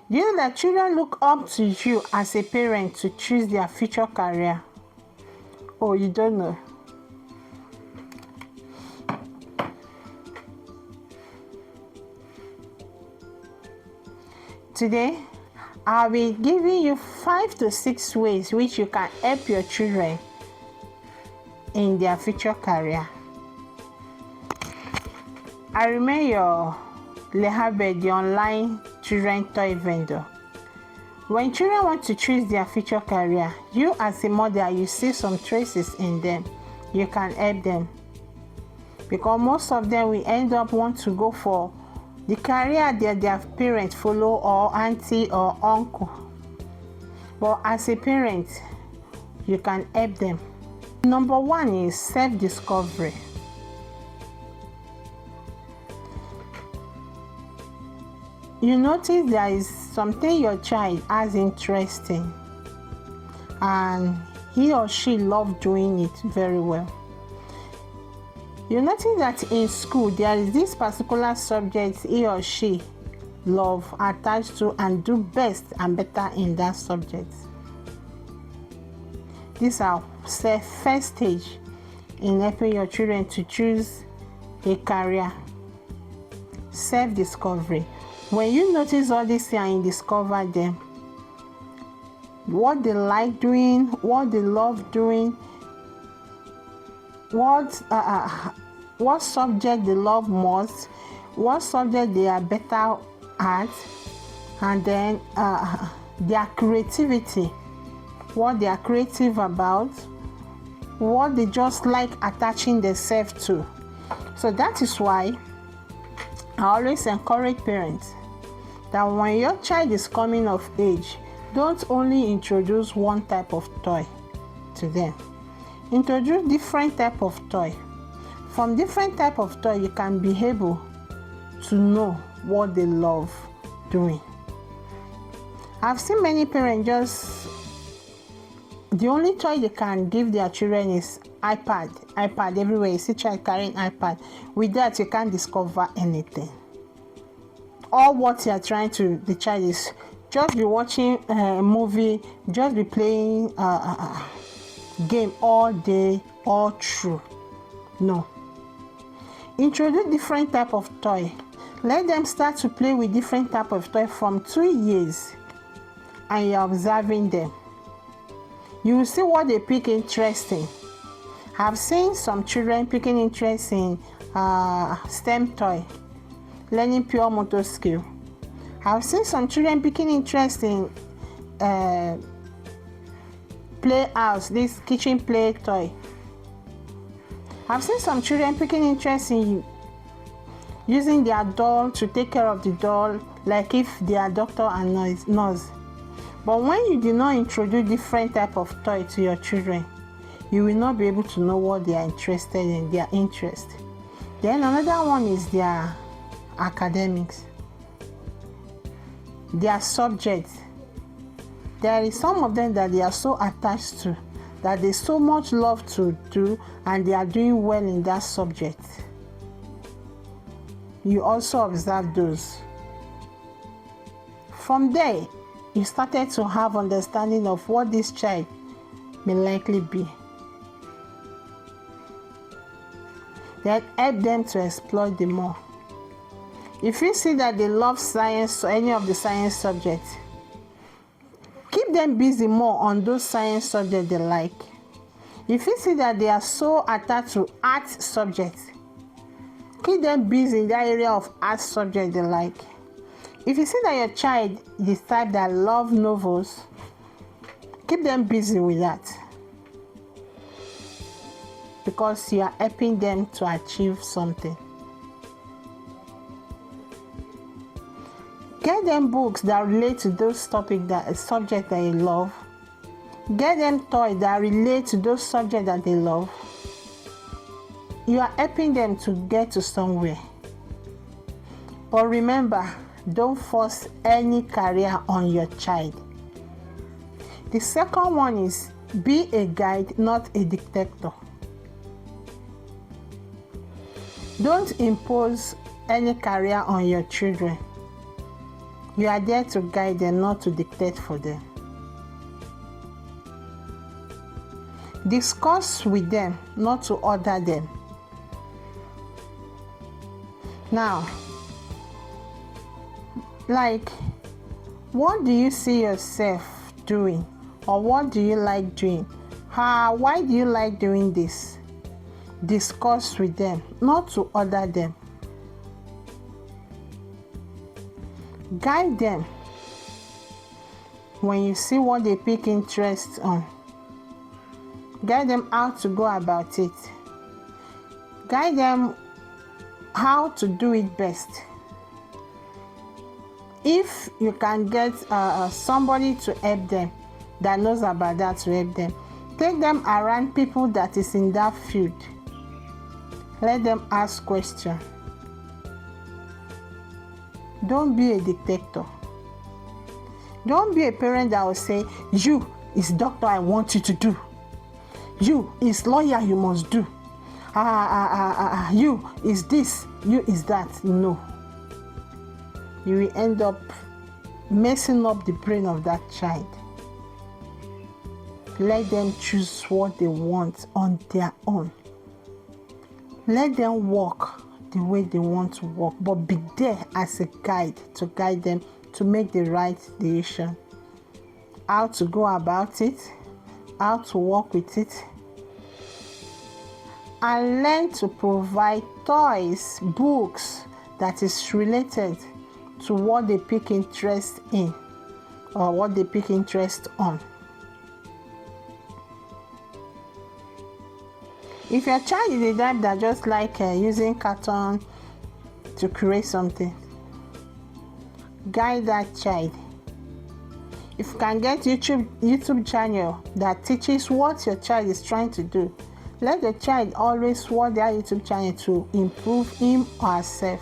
Do you know that children look up to you as a parent to choose their future career? Oh, you don't know. Today, I'll be giving you 5 to 6 ways which you can help your children in their future career. I remain your Lehabed, the online children toy vendor. When children want to choose their future career, you as a mother, you see some traces in them. You can help them. Because most of them will end up want to go for the career that their parents follow, or auntie or uncle. But as a parent, you can help them. Number 1 is self-discovery. You notice there is something your child has interest in, and he or she loves doing it very well. You notice that in school there is this particular subject he or she love, attached to, and do best and better in that subject. These are the first stage in helping your children to choose a career. Self-discovery. When you notice all these things and discover them, what they like doing, what they love doing, what subject they love most, what subject they are better at, and then their creativity, what they are creative about, what they just like attaching themselves to. So that is why I always encourage parents that when your child is coming of age, don't only introduce one type of toy to them. Introduce different type of toy. From different type of toy, you can be able to know what they love doing. I've seen many parents just, the only toy they can give their children is iPad everywhere. You see child carrying iPad. With that, you can't discover anything. All what you are trying to, the child is just be watching a movie, just be playing game all day, all through. No. Introduce different type of toy. Let them start to play with different type of toy from 2 years, and you're observing them. You will see what they pick interesting. I've seen some children picking interest in STEM toy, learning pure motor skill. I've seen some children picking interest in playhouse, this kitchen play toy. I've seen some children picking interest in using their doll to take care of the doll, like if they are doctor and nurse. But when you do not introduce different type of toy to your children, you will not be able to know what they are interested in, their interest. Then another one is their academics, their subjects. There is some of them that they are so attached to, that they so much love to do, and they are doing well in that subject. You also observe those. From there, you started to have understanding of what this child may likely be. Then help them to explore them more. If you see that they love science or any of the science subjects, keep them busy more on those science subjects they like. If you see that they are so attached to art subjects, keep them busy in that area of art subject they like. If you see that your child is the type that love novels, keep them busy with that, because you are helping them to achieve something. Get them books that relate to those subjects that they love. Get them toys that relate to those subjects that they love. You are helping them to get to somewhere. But remember, don't force any career on your child. The second one is be a guide, not a dictator. Don't impose any career on your children. You are there to guide them, not to dictate for them. Discuss with them, not to order them. Now, like, what do you see yourself doing? Or what do you like doing? Why do you like doing this? Discuss with them, not to order them. Guide them when you see what they pick interest on. Guide them how to go about it. Guide them how to do it best. If you can get somebody to help them that knows about that to help them, take them around people that is in that field. Let them ask questions. Don't be a dictator. Don't be a parent that will say, you is doctor I want you to do. You is lawyer you must do. You is this, you is that. No. You will end up messing up the brain of that child. Let them choose what they want on their own. Let them walk the way they want to walk, but be there as a guide to guide them to make the right decision. How to go about it, how to work with it, and learn to provide toys, books that is related to what they pick interest in or what they pick interest on. If your child is a type that just like using cartoon to create something, guide that child. If you can get YouTube channel that teaches what your child is trying to do, let the child always watch their YouTube channel to improve him or herself.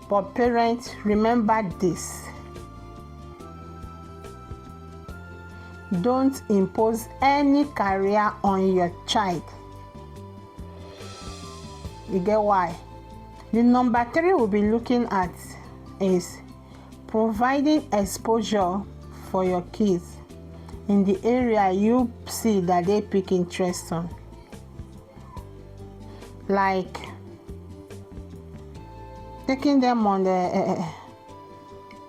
But parents, remember this. Don't impose any career on your child. You get why? The number 3 we'll be looking at is providing exposure for your kids in the area you see that they pick interest on. Like taking them on the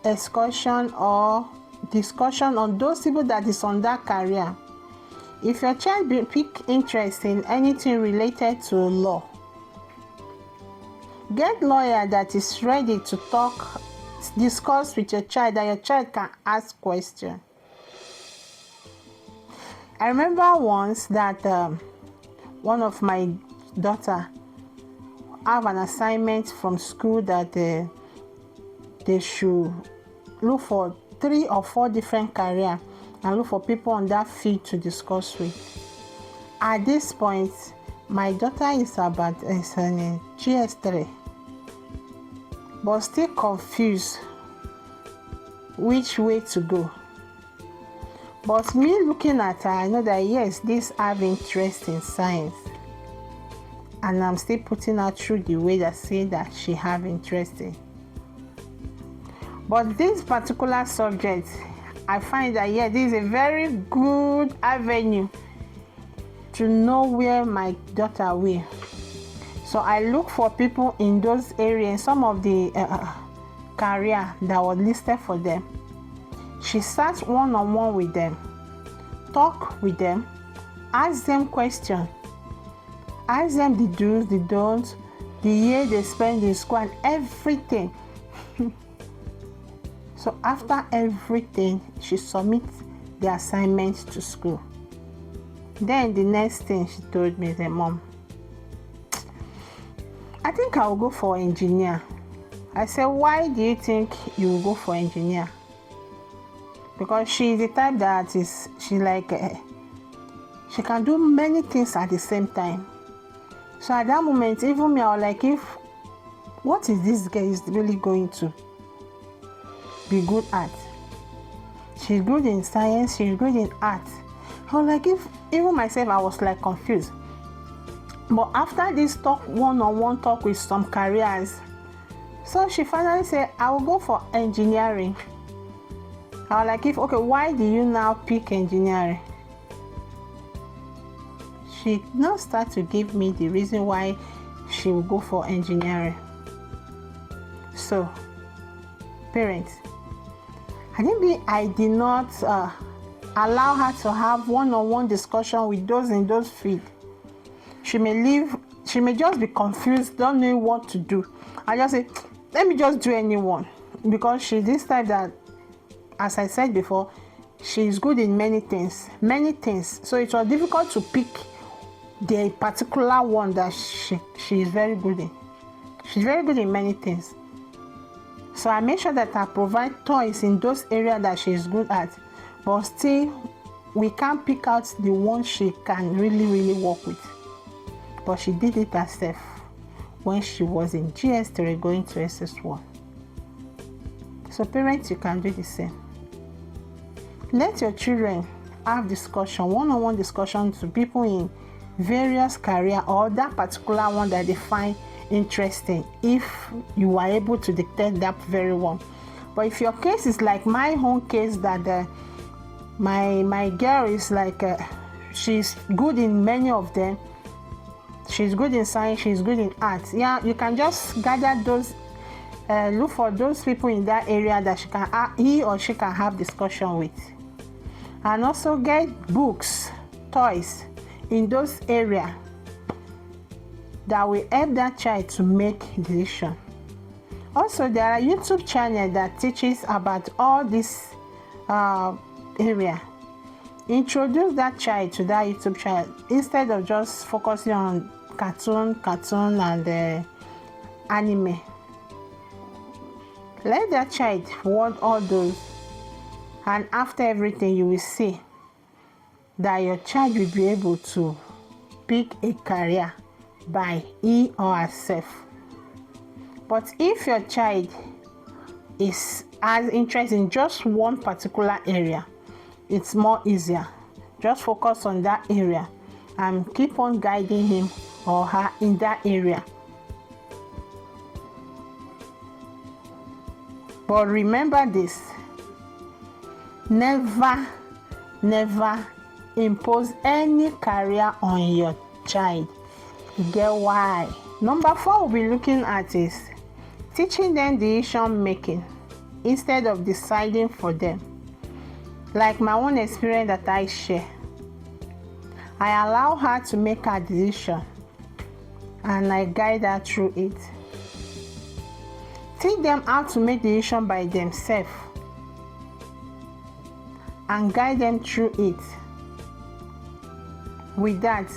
excursion or discussion on those people that is on that career. If your child pick interest in anything related to law, get lawyer that is ready to talk, discuss with your child, that your child can ask questions. I remember once that one of my daughter have an assignment from school that they should look for 3 or 4 different careers and look for people on that field to discuss with. At this point, my daughter is about GS3, but still confused which way to go. But me looking at her, I know that yes, this have interest in science, and I'm still putting her through the way that say that she have interest in. But this particular subject, I find that yeah, this is a very good avenue to know where my daughter will. So I look for people in those areas, some of the career that was listed for them. She sat one-on-one with them, talk with them, ask them questions, ask them the do's, the don'ts, the year they spend in school and everything. So after everything, she submits the assignment to school. Then the next thing she told me, the mom, I think I'll go for engineer. I said, why do you think you will go for engineer? Because she's the type that is, she she can do many things at the same time. So at that moment, even me, I was like, what is this girl is really going to be good at? She's good in science, she's good in art. I was like, even myself, I was confused. But after this talk, one-on-one talk with some careers, So she finally said, I will go for engineering. I was like, okay, why do you now pick engineering? She now start to give me the reason why she will go for engineering. So, parents, I did not allow her to have one-on-one discussion with those in those fields. She may just be confused, don't know what to do. I just say, let me just do anyone, because she's this type that, as I said before, she's good in many things. So it was difficult to pick the particular one that she is very good in. She's very good in many things. So I make sure that I provide toys in those areas that she is good at, but still we can't pick out the one she can really work with. But she did it herself when she was in GS3 going to SS1. So parents, you can do the same. Let your children have discussion, one-on-one discussion to people in various career or that particular one that they find interesting, if you are able to dictate that very one. But if your case is like my own case, that my girl is like she's good in many of them, she's good in science, she's good in arts, yeah, you can just gather those, look for those people in that area that he or she can have discussion with, and also get books, toys in those areas that will help that child to make decision. Also, there are YouTube channels that teaches about all this area. Introduce that child to that YouTube channel instead of just focusing on cartoon and anime. Let that child watch all those, and after everything you will see that your child will be able to pick a career by he or herself. But if your child has interest in just one particular area, it's more easier. Just focus on that area and keep on guiding him or her in that area. But remember this, never impose any career on your child. You get why? Number 4 we'll be looking at is teaching them decision making instead of deciding for them. Like my own experience that I share, I allow her to make her decision and I guide her through it. Teach them how to make decisions by themselves and guide them through it. With that,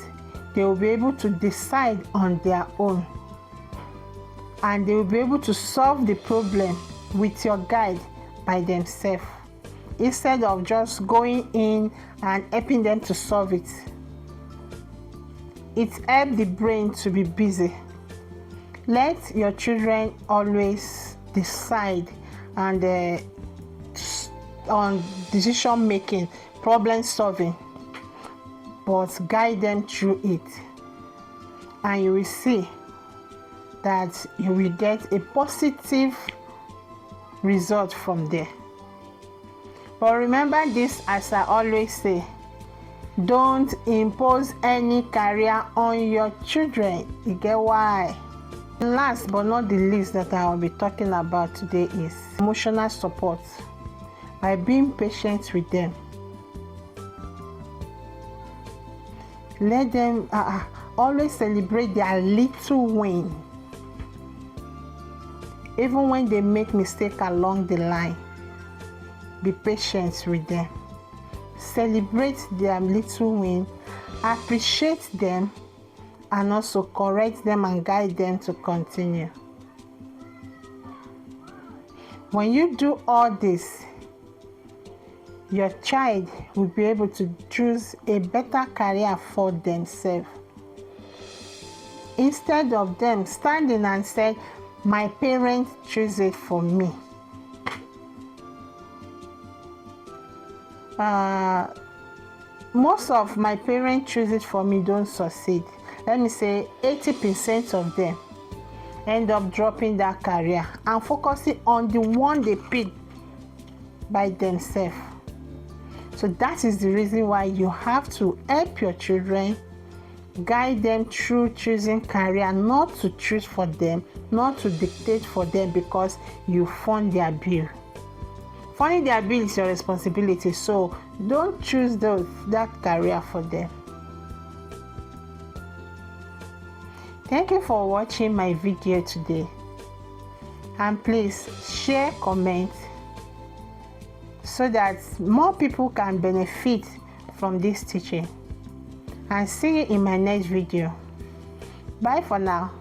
they will be able to decide on their own, and they will be able to solve the problem with your guide by themselves, instead of just going in and helping them to solve it. It helps the brain to be busy. Let your children always decide and on decision making, problem solving, but guide them through it, and you will see that you will get a positive result from there. But remember this, as I always say, don't impose any career on your children. You get why? Last but not the least that I will be talking about today is emotional support, by being patient with them. Let them always celebrate their little win, even when they make mistakes along the line. Be patient with them. Celebrate their little win, appreciate them, and also correct them and guide them to continue. When you do all this, your child will be able to choose a better career for themselves, instead of them standing and saying, my parents choose it for me. Most of my parents choose it for me don't succeed. Let me say 80% of them. end up dropping that career and focusing on the one they picked by themselves. So that is the reason why you have to help your children, guide them through choosing career, not to choose for them, not to dictate for them because you fund their bill. Funding their bill is your responsibility, so don't choose that career for them. Thank you for watching my video today, and please share, comment, so that more people can benefit from this teaching. And see you in my next video. Bye for now.